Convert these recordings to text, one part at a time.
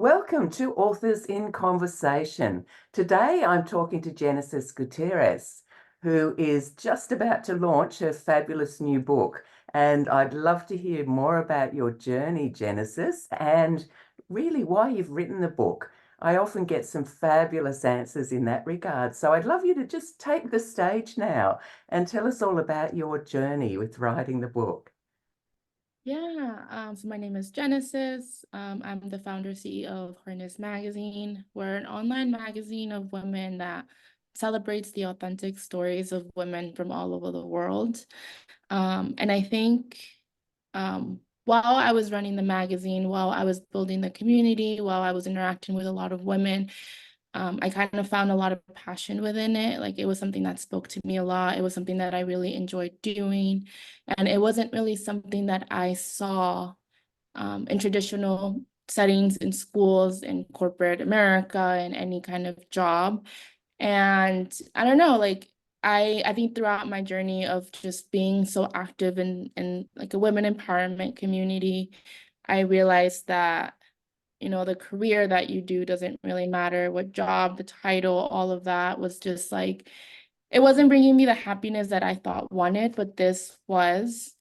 Welcome to Authors in Conversation. Today I'm talking to Genesis Gutierrez, who is just about to launch her fabulous new book. And I'd love to hear more about your journey, Genesis, and really why you've written the book. I often get some fabulous answers in that regard. So I'd love you to just take the stage now and tell us all about your journey with writing the book. So my name is Genesis. I'm the founder CEO of Harness Magazine. We're an online magazine of women that celebrates the authentic stories of women from all over the world. And I think while I was running the magazine, while I was building the community, while I was interacting with a lot of women, I kind of found a lot of passion within it. Like it was something that spoke to me a lot. It was something that I really enjoyed doing. And it wasn't really something that I saw in traditional settings in schools, in corporate America, in any kind of job. And I don't know, like I think throughout my journey of just being so active in like a women empowerment community, I realized that the career that you do doesn't really matter, what job, the title, all of that was just like, it wasn't bringing me the happiness that I thought wanted, but this was.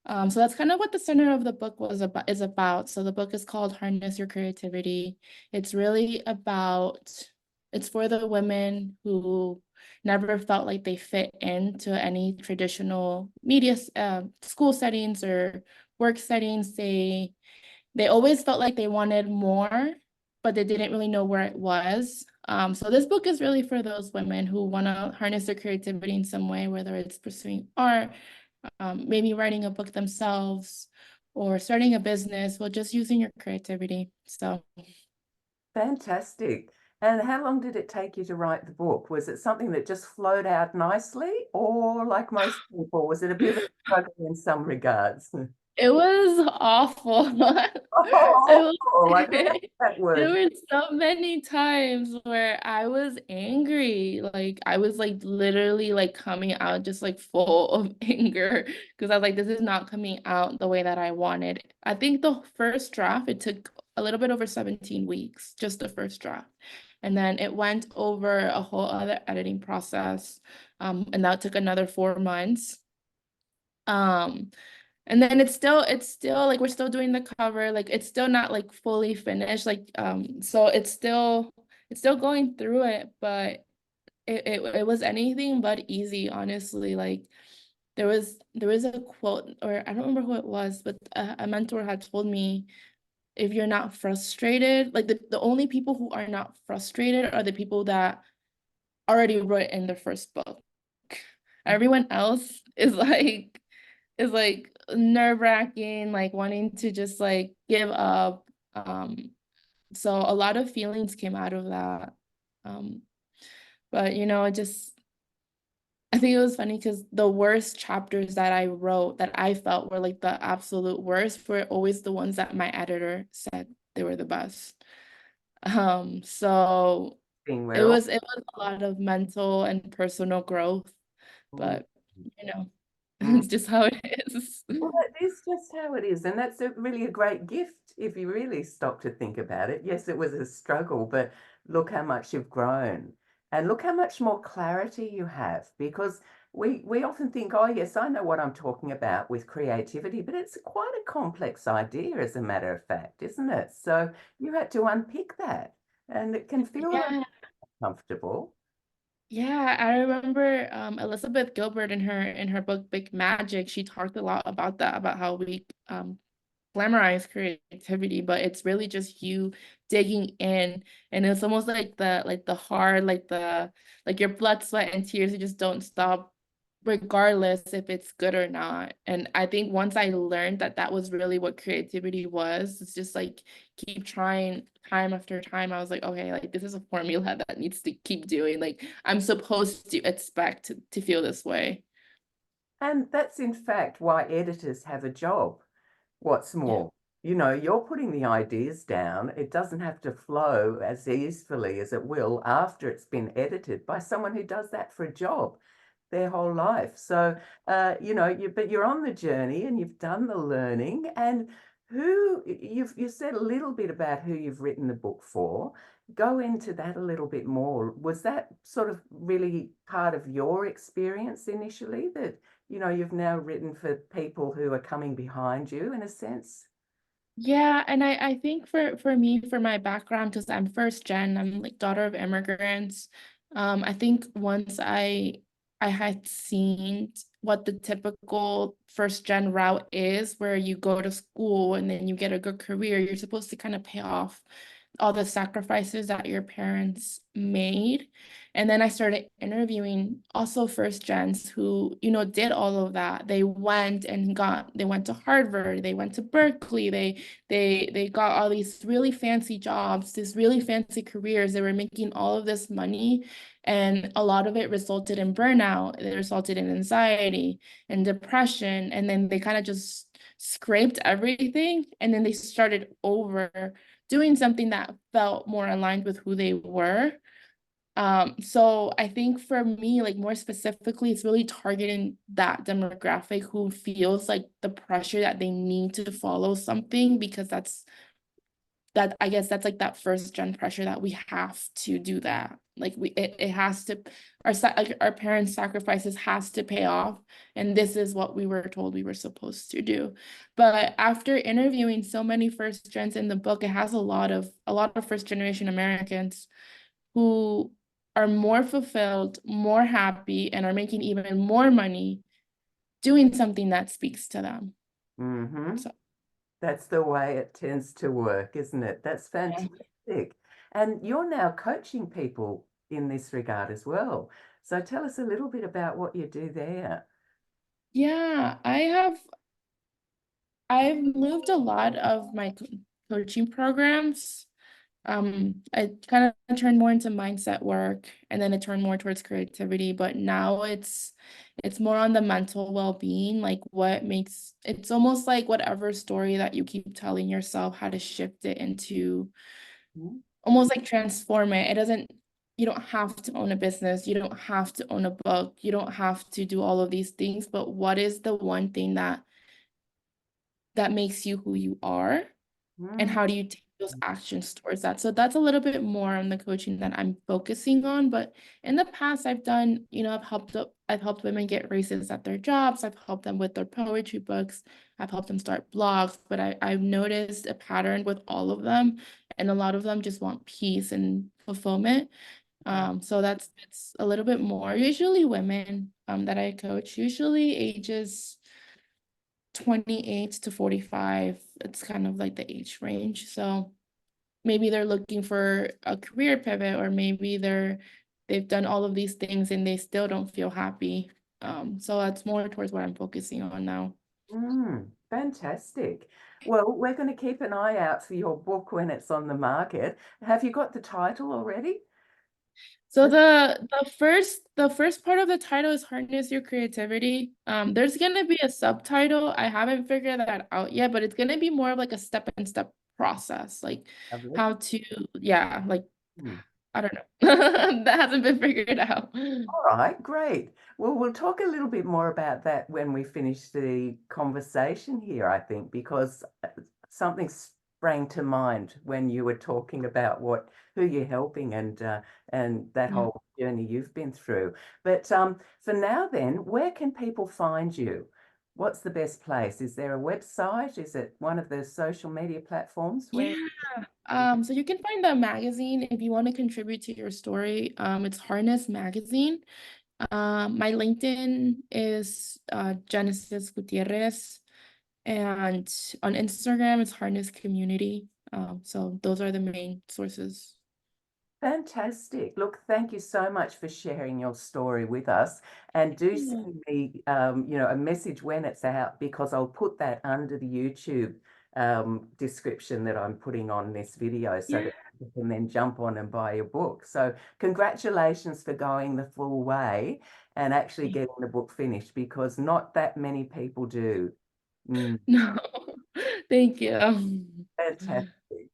So that's kind of what the center of the book is about. So the book is called Harness Your Creativity. It's really about, it's for the women who never felt like they fit into any traditional media, school settings or work settings. They always felt like they wanted more, but they didn't really know where it was. So this book is really for those women who want to harness their creativity in some way, whether it's pursuing art, maybe writing a book themselves, or starting a business, well, just using your creativity. So Fantastic. And how long did it take you to write the book? Was it something that just flowed out nicely, or like most people, was it a bit of a struggle in some regards? it was awful. It Oh, was, I can imagine that there word. were so many times where I was angry. Like I was like literally like coming out just like full of anger because I was like, this is not coming out the way that I wanted. I think the first draft, it took a little bit over 17 weeks, just the first draft. And then it went over a whole other editing process. And that took another 4 months. Um, and then it's still like we're still doing the cover, like it's still not like fully finished. Like so it's still going through it, but it was anything but easy, honestly. Like there was a quote, or I don't remember who it was, but a mentor had told me, if you're not frustrated, like the only people who are not frustrated are the people that already wrote in their first book. Everyone else is like nerve-wracking, like wanting to just like give up. So a lot of feelings came out of that. Um, but I think it was funny because the worst chapters that I wrote that I felt were like the absolute worst were always the ones that my editor said they were the best. So Being it well. was it was a lot of mental and personal growth, but you know, Mm. it's just how it is. Well, that is just how it is. And that's really a great gift if you really stop to think about it. Yes, it was a struggle, but look how much you've grown and look how much more clarity you have because we often think, oh, yes, I know what I'm talking about with creativity, but it's quite a complex idea, as a matter of fact, isn't it? So you had to unpick that and it can feel Yeah. uncomfortable. Yeah, I remember Elizabeth Gilbert in her book Big Magic, she talked a lot about that, about how we glamorize creativity, but it's really just you digging in, and it's almost like the hard, like your blood, sweat, and tears, you just don't stop regardless if it's good or not. And I think once I learned that that was really what creativity was, it's just like keep trying time after time. I was like, okay, like this is a formula that needs to keep doing. Like I'm supposed to expect to feel this way. And that's in fact why editors have a job. What's Yeah. more, you're putting the ideas down. It doesn't have to flow as easily as it will after it's been edited by someone who does that for a job their whole life. So, but you're on the journey and you've done the learning. And You said a little bit about who you've written the book for. Go into that a little bit more. Was that sort of really part of your experience initially that, you've now written for people who are coming behind you in a sense? Yeah, and I think for me, for my background, because I'm first gen, I'm like daughter of immigrants. I think once I had seen what the typical first gen route is, where you go to school and then you get a good career, you're supposed to kind of pay off all the sacrifices that your parents made. And then I started interviewing also first gens who, did all of that. They went to Harvard, they went to Berkeley, they got all these really fancy jobs, these really fancy careers. They were making all of this money, and a lot of it resulted in burnout. It resulted in anxiety and depression, and then they kind of just scraped everything, and then they started over doing something that felt more aligned with who they were. So I think for me, like more specifically, it's really targeting that demographic who feels like the pressure that they need to follow something, because I guess that's like that first gen pressure that we have to do that. Like it has to, like our parents' sacrifices has to pay off, and this is what we were told we were supposed to do. But after interviewing so many first gens in the book, it has a lot of first generation Americans who are more fulfilled, more happy, and are making even more money doing something that speaks to them. Mm-hmm. So That's the way it tends to work, isn't it? That's yeah. fantastic. And you're now coaching people in this regard as well. So tell us a little bit about what you do there. Yeah, I've moved a lot of my coaching programs. I kind of turned more into mindset work, and then it turned more towards creativity, but now it's more on the mental well-being, like it's almost like whatever story that you keep telling yourself, how to shift it into Mhm. almost like transform it. It doesn't You don't have to own a business, you don't have to own a book, you don't have to do all of these things, but what is the one thing that makes you who you are, and Mm, how do you take those actions towards that? So that's a little bit more on the coaching that I'm focusing on. But in the past, I've helped women get raises at their jobs. I've helped them with their poetry books. I've helped them start blogs. But I've noticed a pattern with all of them, and a lot of them just want peace and fulfillment. right. So that's a little bit more. Usually women that I coach, usually ages 28 to 45. It's kind of like the age range. So maybe they're looking for a career pivot, or maybe they've done all of these things and they still don't feel happy. So that's more towards what I'm focusing on now. Fantastic. Well, we're going to keep an eye out for your book when it's on the market. Have you got the title already? So the first part of the title is harness your creativity. There's gonna be a subtitle. I haven't figured that out yet, but it's gonna be more of like a step-and-step process, like Lovely. how to, yeah, like Hmm. I don't know. That hasn't been figured out. All right, great. Well, we'll talk a little bit more about that when we finish the conversation here, I think, because something sprang to mind when you were talking about who you're helping and that Yeah. whole journey you've been through. But for now, then, where can people find you? What's the best place? Is there a website? Is it one of the social media platforms Yeah. where? So you can find the magazine if you want to contribute to your story. It's Harness Magazine. My LinkedIn is Genesis Gutierrez, and on Instagram it's Harness Community. So those are the main sources. Fantastic. Look, thank you so much for sharing your story with us. And do Yeah. send me, a message when it's out because I'll put that under the YouTube description that I'm putting on this video so Yeah. that you can then jump on and buy your book. So congratulations for going the full way and actually getting the book finished because not that many people do. Mm, No, thank you. fantastic.